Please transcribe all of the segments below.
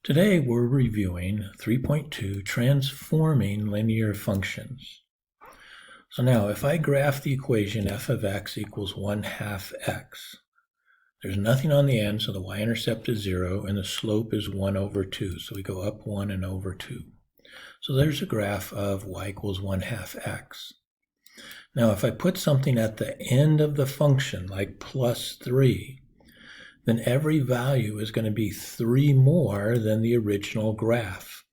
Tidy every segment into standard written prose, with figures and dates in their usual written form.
Today we're reviewing 3.2 transforming linear functions. So now if I graph the equation f of x equals 1/2 x, there's nothing on the end, so the y-intercept is 0 and the slope is 1/2. So we go up 1 and over 2. So there's a graph of y equals 1/2 x. Now if I put something at the end of the function like plus 3, then every value is going to be 3 more than the original graph.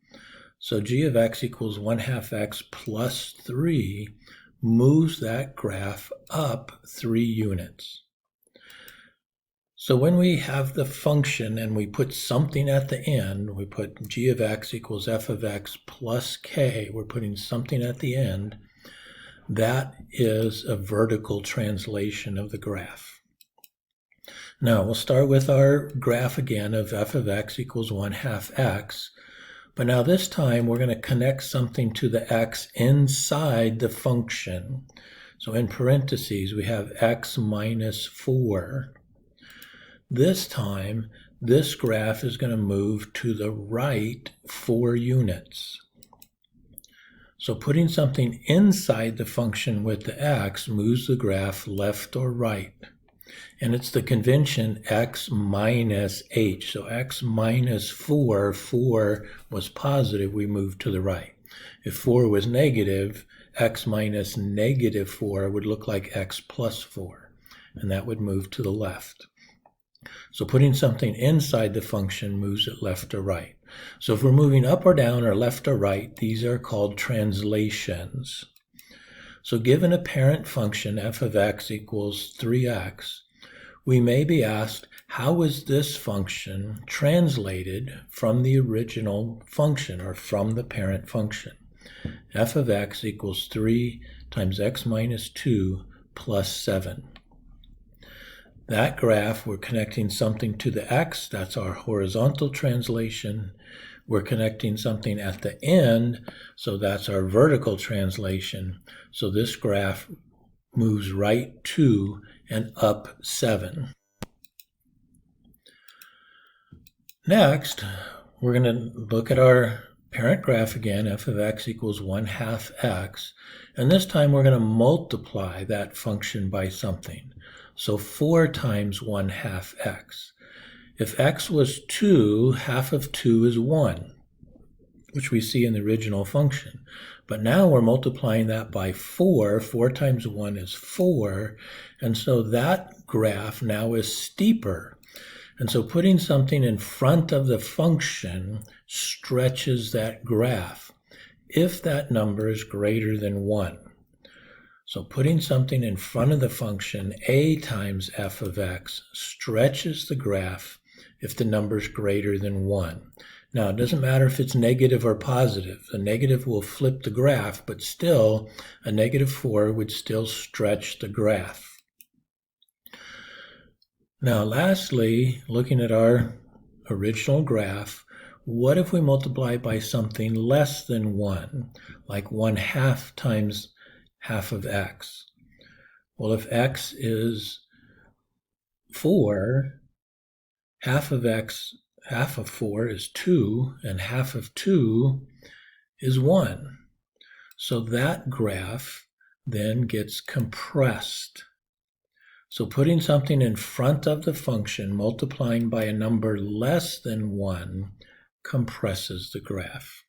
So g of x equals 1/2 x plus 3 moves that graph up 3 units. So when we have the function and we put something at the end, we put g of x equals f of x plus k, we're putting something at the end, that is a vertical translation of the graph. Now we'll start with our graph again of f of x equals 1/2 x, but now this time we're going to connect something to the x inside the function. So in parentheses we have x minus 4. This time this graph is going to move to the right 4 units. So putting something inside the function with the x moves the graph left or right. And it's the convention x minus h. So x minus 4, 4 was positive, we moved to the right. If 4 was negative, x minus negative 4 would look like x plus 4, and that would move to the left. So putting something inside the function moves it left or right. So if we're moving up or down or left or right, these are called translations. So given a parent function f of x equals 3x, we may be asked, how is this function translated from the original function or from the parent function? F of x equals 3 times x minus 2 plus 7. That graph, we're connecting something to the x, that's our horizontal translation. We're connecting something at the end, so that's our vertical translation. So this graph moves right 2 and up 7. Next, we're going to look at our parent graph again, f of x equals 1/2 x, and this time we're going to multiply that function by something. So 4 times 1/2 x. If x was 2, half of 2 is 1, which we see in the original function. But now we're multiplying that by 4. 4 times 1 is 4. And so that graph now is steeper. And so putting something in front of the function stretches that graph if that number is greater than 1. So putting something in front of the function a times f of x stretches the graph if the number is greater than 1. Now, it doesn't matter if it's negative or positive. The negative will flip the graph, but still, a negative 4 would still stretch the graph. Now, lastly, looking at our original graph, what if we multiply by something less than 1, like 1/2 times half of x? Well, if x is 4, half of 4 is 2, and half of 2 is 1. So that graph then gets compressed. So putting something in front of the function, multiplying by a number less than 1, compresses the graph.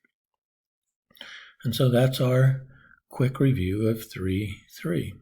And so that's our quick review of 3.3.